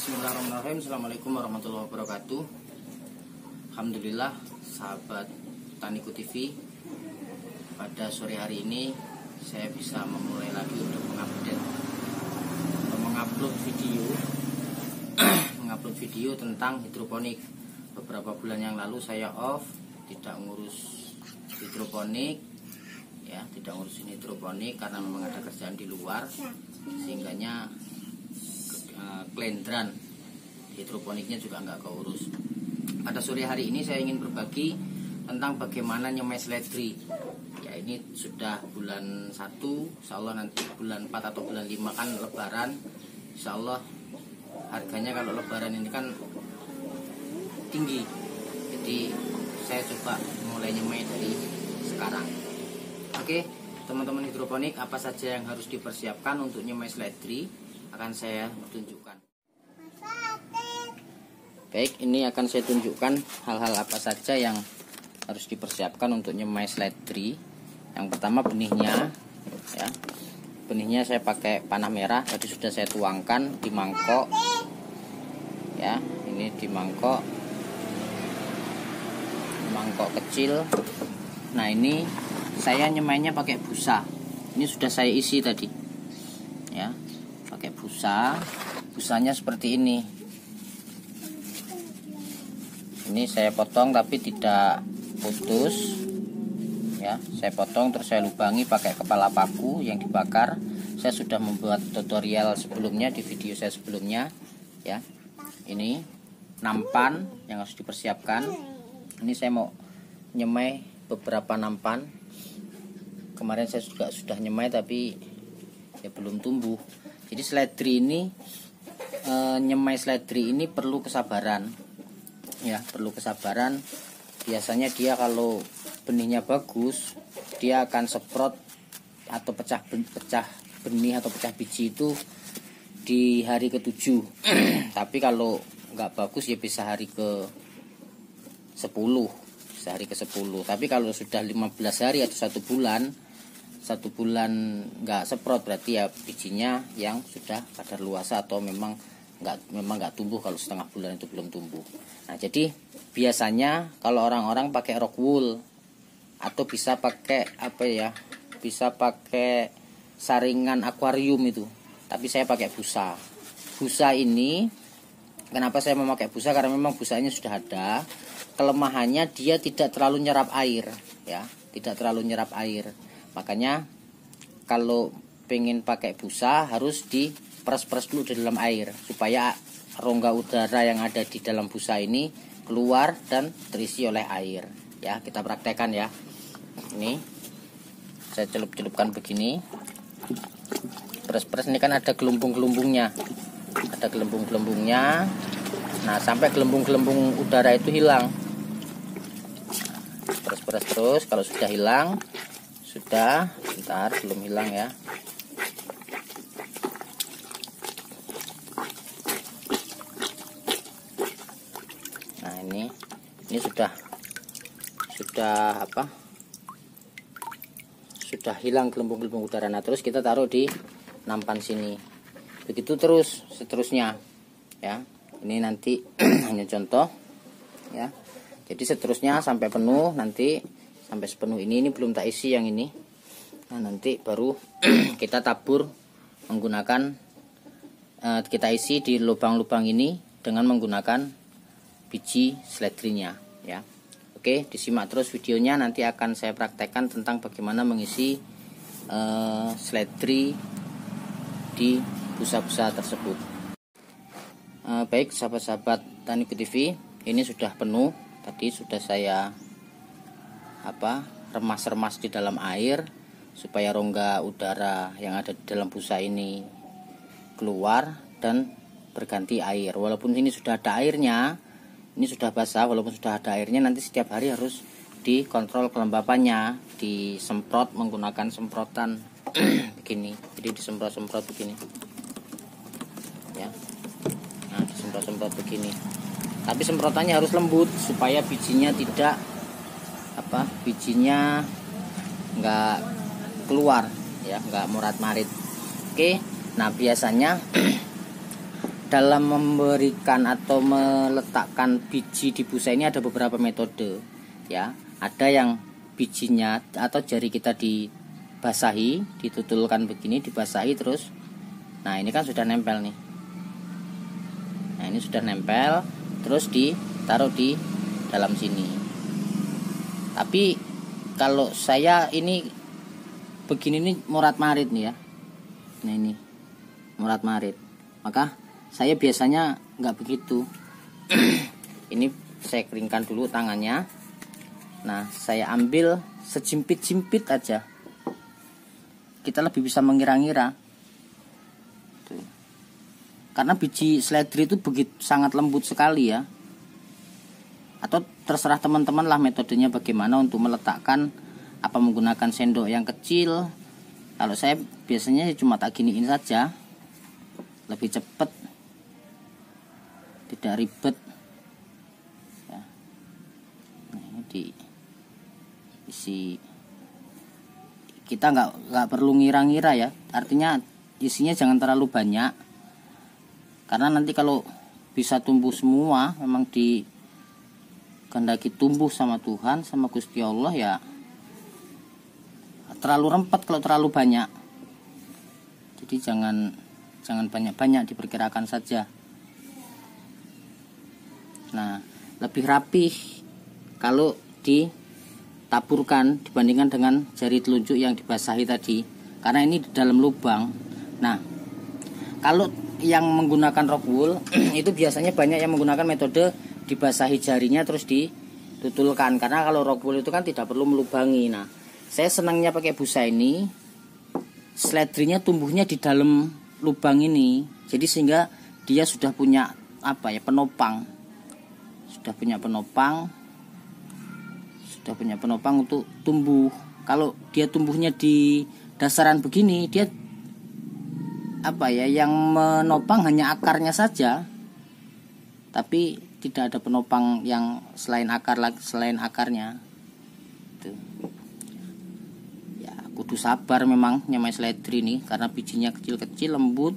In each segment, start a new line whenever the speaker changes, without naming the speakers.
Bismillahirrahmanirrahim. Assalamualaikum warahmatullahi wabarakatuh. Alhamdulillah, sahabat Taniku TV. Pada sore hari ini saya bisa memulai lagi untuk mengupload video tentang hidroponik. Beberapa bulan yang lalu saya off, tidak ngurus hidroponik, ya, tidak ngurusin hidroponik karena memang ada kerjaan di luar, sehingganya kelendran hidroponiknya juga nggak keurus. Pada sore hari ini saya ingin berbagi tentang bagaimana nyemai seledri. Ya, ini sudah bulan 1, insya Allah nanti bulan 4 atau bulan 5 kan lebaran. Insya Allah harganya kalau lebaran ini kan tinggi, jadi saya coba mulai nyemai dari sekarang. Oke, teman-teman hidroponik, apa saja yang harus dipersiapkan untuk nyemai seledri akan saya tunjukkan. Baik, ini akan saya tunjukkan hal-hal apa saja yang harus dipersiapkan untuk nyemai seledri. Yang pertama benihnya, ya. Benihnya saya pakai panah merah, tadi sudah saya tuangkan di mangkok. Ya, ini di mangkok kecil. Nah, ini saya nyemainya pakai busa. Ini sudah saya isi tadi. Ya, pakai busanya seperti ini. Ini saya potong tapi tidak putus, ya. Saya potong terus saya lubangi pakai kepala paku yang dibakar. Saya sudah membuat tutorial sebelumnya di video saya sebelumnya, ya. Ini nampan yang harus dipersiapkan. Ini saya mau nyemai beberapa nampan. Kemarin saya juga sudah nyemai tapi ya belum tumbuh. Jadi seledri ini, nyemai seledri ini perlu kesabaran, ya, perlu kesabaran. Biasanya dia kalau benihnya bagus, dia akan semprot atau pecah benih atau pecah biji itu di hari ke-7. Tapi kalau nggak bagus ya bisa hari ke-10, bisa hari ke-10. Tapi kalau sudah 15 hari atau 1 bulan nggak semprot, berarti ya bijinya yang sudah kadaluarsa atau memang nggak tumbuh. Kalau setengah bulan itu belum tumbuh. Nah, jadi biasanya kalau orang-orang pakai rock wool atau bisa pakai bisa pakai saringan akuarium itu. Tapi saya pakai busa. Busa ini, kenapa saya memakai busa? Karena memang busanya sudah ada. Kelemahannya dia tidak terlalu nyerap air, ya, tidak terlalu nyerap air. Makanya kalau pengen pakai busa harus diperes-peres dulu di dalam air supaya rongga udara yang ada di dalam busa ini keluar dan terisi oleh air. Ya, kita praktekkan ya. Ini saya celup-celupkan begini. Peres-peres, ini kan ada gelembung-gelembungnya. Ada gelembung-gelembungnya. Nah, sampai gelembung-gelembung udara itu hilang. Peres-peres terus. Kalau sudah hilang, sudah, bentar, belum hilang ya. Nah, ini sudah hilang gelembung-gelembung udara. Nah, terus kita taruh di nampan sini. Begitu terus seterusnya, ya. Ini nanti hanya contoh, ya. Jadi seterusnya sampai penuh, nanti sampai sepenuh ini belum tak isi yang ini. Nah, nanti baru kita tabur menggunakan kita isi di lubang-lubang ini dengan menggunakan biji seledrinya, ya. Oke, disimak terus videonya, nanti akan saya praktekkan tentang bagaimana mengisi seledri di busa-busa tersebut. Baik sahabat-sahabat Taniku TV, ini sudah penuh. Tadi sudah saya remas-remas di dalam air supaya rongga udara yang ada di dalam busa ini keluar dan berganti air. Walaupun ini sudah ada airnya, ini sudah basah, walaupun sudah ada airnya, nanti setiap hari harus dikontrol kelembapannya, disemprot menggunakan semprotan begini. Jadi disemprot-semprot begini, ya. Nah, disemprot-semprot begini. Tapi semprotannya harus lembut supaya bijinya bijinya nggak keluar, ya, nggak murat-marit. Oke, nah biasanya dalam memberikan atau meletakkan biji di busa ini ada beberapa metode ya. Ada yang bijinya atau jari kita dibasahi, ditutulkan begini, dibasahi terus. Nah, ini kan sudah nempel nih. Nah, ini sudah nempel, terus ditaruh di dalam sini. Tapi kalau saya ini begini nih morat marit nih ya. Nah, ini morat marit. Maka saya biasanya nggak begitu. Ini saya keringkan dulu tangannya. Nah, saya ambil sejimpit-jimpit aja. Kita lebih bisa mengira-ngira. Tuh. Karena biji seledri itu begitu sangat lembut sekali ya. Atau terserah teman-teman lah metodenya bagaimana untuk meletakkan, apa menggunakan sendok yang kecil. Kalau saya biasanya cuma tak giniin saja, lebih cepat, tidak ribet ya. Nah, ini diisi. Kita nggak perlu ngira-ngira ya, artinya isinya jangan terlalu banyak, karena nanti kalau bisa tumbuh semua, memang dikehendaki tumbuh sama Tuhan, sama Gusti Allah ya, terlalu rempet kalau terlalu banyak. Jadi jangan banyak-banyak, diperkirakan saja. Nah, lebih rapih kalau ditaburkan dibandingkan dengan jari telunjuk yang dibasahi tadi, karena ini di dalam lubang. Nah, kalau yang menggunakan rock wool itu biasanya banyak yang menggunakan metode dibasahi jarinya terus ditutulkan, karena kalau rock wool itu kan tidak perlu melubangi. Nah, saya senangnya pakai busa ini, seledrinya tumbuhnya di dalam lubang ini, jadi sehingga dia sudah punya penopang, sudah punya penopang untuk tumbuh. Kalau dia tumbuhnya di dasaran begini, dia yang menopang hanya akarnya saja, tapi tidak ada penopang yang selain akarnya. Tuh. Kudu sabar memang nyamai seledri nih, karena bijinya kecil-kecil, lembut.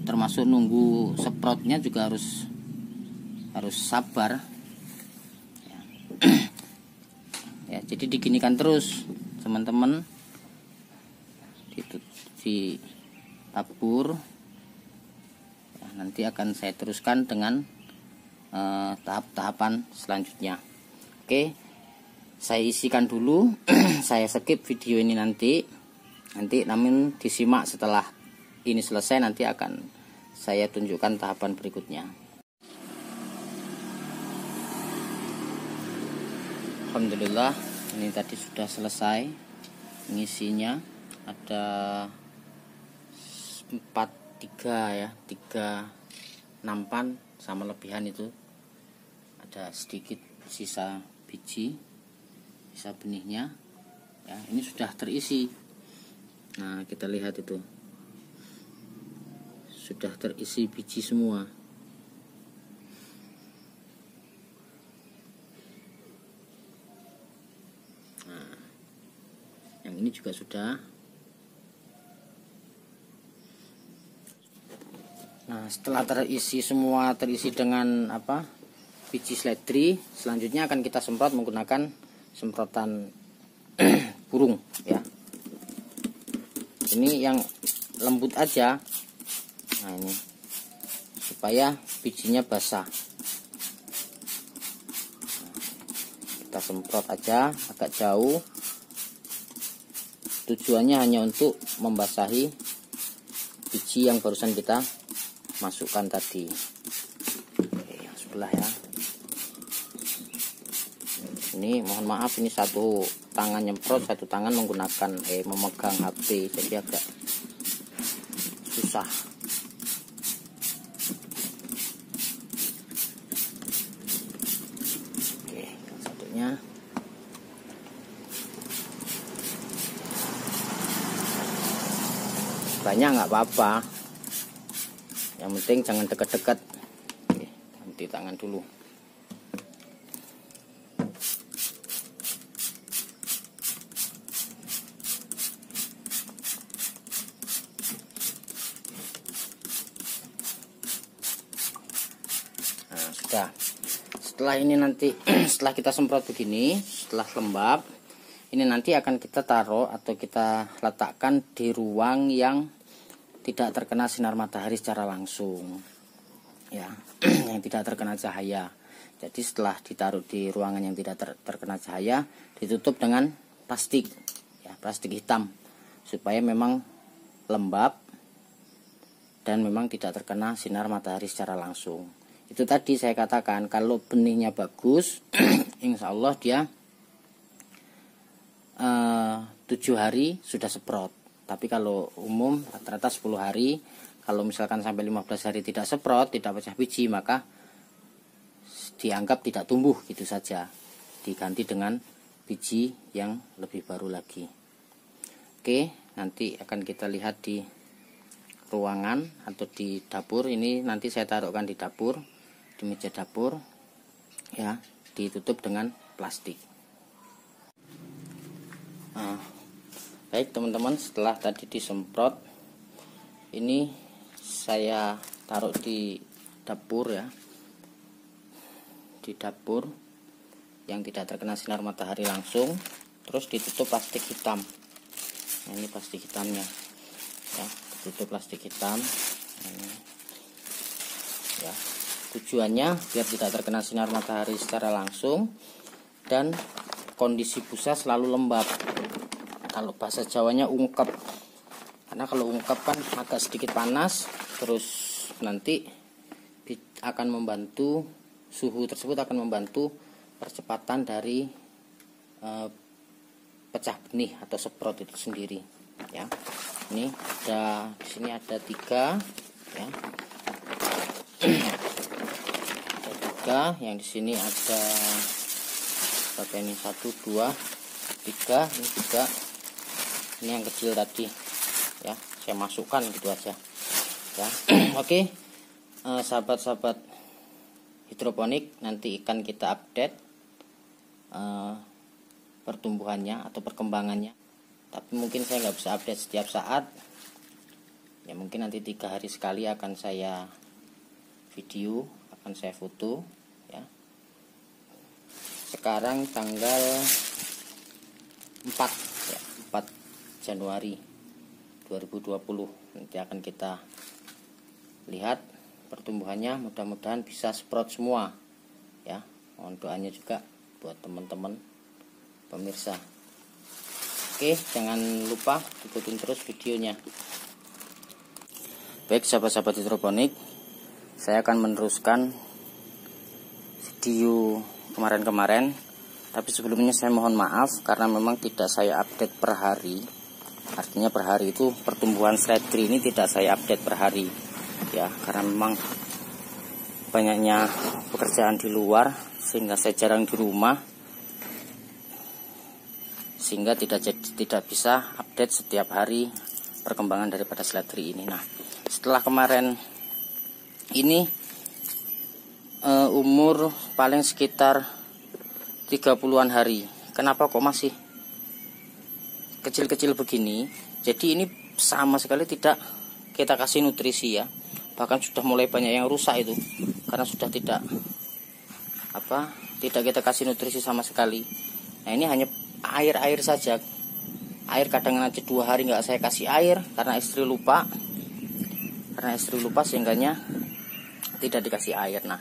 Termasuk nunggu semprotnya juga harus sabar ya. Ya, jadi diginikan terus teman-teman, ditabur ya. Nanti akan saya teruskan dengan tahap-tahapan selanjutnya. Oke, saya isikan dulu. Saya skip video ini nanti namun disimak setelah ini selesai, nanti akan saya tunjukkan tahapan berikutnya. Alhamdulillah, ini tadi sudah selesai mengisinya. Ada 3 nampan sama lebihan itu. Ada sedikit sisa biji, sisa benihnya ya. Ini sudah terisi. Nah, kita lihat itu sudah terisi biji semua. Nah, yang ini juga sudah. Nah, setelah terisi semua, terisi dengan biji seledri, selanjutnya akan kita semprot menggunakan semprotan burung ya. Ini yang lembut aja. Nah, ini supaya bijinya basah. Kita semprot aja agak jauh. Tujuannya hanya untuk membasahi biji yang barusan kita masukkan tadi. Oke, yang sebelah ya. Ini mohon maaf, ini satu tangan nyemprot, satu tangan menggunakan memegang HP, jadi agak susah. Oke, yang satunya. Banyak nggak apa-apa, yang penting jangan dekat-dekat. Oke, ganti tangan dulu. sudah. Setelah ini nanti setelah kita semprot begini, setelah lembab, ini nanti akan kita taruh atau kita letakkan di ruang yang tidak terkena sinar matahari secara langsung, ya, yang tidak terkena cahaya. Jadi setelah ditaruh di ruangan yang tidak terkena cahaya, ditutup dengan plastik, ya, plastik hitam, supaya memang lembab dan memang tidak terkena sinar matahari secara langsung. Itu tadi saya katakan, kalau benihnya bagus, insya Allah dia 7 hari sudah semprot. Tapi kalau umum rata-rata 10 hari. Kalau misalkan sampai 15 hari tidak semprot, tidak pecah biji, maka dianggap tidak tumbuh gitu saja. Diganti dengan biji yang lebih baru lagi. Oke, nanti akan kita lihat di ruangan atau di dapur. Ini nanti saya taruhkan di dapur, di meja dapur, ya, ditutup dengan plastik. Nah, baik teman-teman, setelah tadi disemprot, ini saya taruh di dapur, ya, di dapur yang tidak terkena sinar matahari langsung, terus ditutup plastik hitam. Nah, ini plastik hitamnya, ya, tutup plastik hitam. Ini, ya, tujuannya biar tidak terkena sinar matahari secara langsung dan kondisi busa selalu lembab. Kalau bahasa Jawanya ungkep, karena kalau ungkep kan agak sedikit panas, terus nanti akan membantu, suhu tersebut akan membantu percepatan dari pecah benih atau semprot itu sendiri, ya. Ini ada, di sini ada 3, ya. Ada 3, yang di sini ada berapa ini? 1, 2, 3, ini juga. Ini yang kecil tadi, ya, saya masukkan gitu aja, ya. Oke, sahabat-sahabat hidroponik, nanti akan kita update pertumbuhannya atau perkembangannya. Tapi mungkin saya nggak bisa update setiap saat, ya, mungkin nanti 3 hari sekali akan saya video, akan saya foto, ya. Sekarang tanggal 4, ya, 4 Januari 2020. Nanti akan kita lihat pertumbuhannya, mudah-mudahan bisa semprot semua, ya. Mohon doanya juga buat teman-teman pemirsa. Oke, jangan lupa ikutin terus videonya. Baik sahabat-sahabat hidroponik, saya akan meneruskan video kemarin-kemarin. Tapi sebelumnya saya mohon maaf karena memang tidak saya update per hari. Artinya per hari itu pertumbuhan seledri ini tidak saya update per hari, ya, karena memang banyaknya pekerjaan di luar sehingga saya jarang di rumah, sehingga tidak bisa update setiap hari perkembangan daripada seledri ini. Nah, setelah kemarin ini umur paling sekitar 30-an hari. Kenapa kok masih kecil-kecil begini? Jadi ini sama sekali tidak kita kasih nutrisi, ya. Bahkan sudah mulai banyak yang rusak itu karena sudah tidak kita kasih nutrisi sama sekali. Nah, ini hanya air saja. Air kadang nanti 2 hari nggak saya kasih air karena istri lupa. Sehingganya tidak dikasih air. Nah,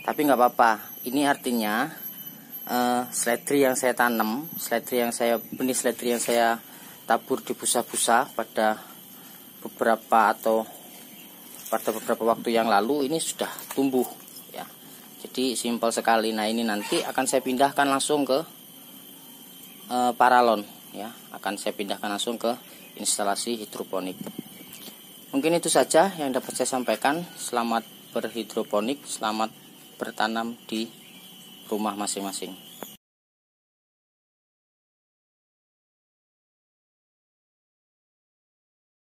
tapi nggak apa-apa. Ini artinya seledri yang saya tanam, benih seledri yang saya tabur di busa-busa pada beberapa waktu yang lalu ini sudah tumbuh, ya. Jadi simpel sekali. Nah, ini nanti akan saya pindahkan langsung ke paralon, ya. Akan saya pindahkan langsung ke instalasi hidroponik. Mungkin itu saja yang dapat saya sampaikan. Selamat berhidroponik, selamat bertanam di rumah masing-masing.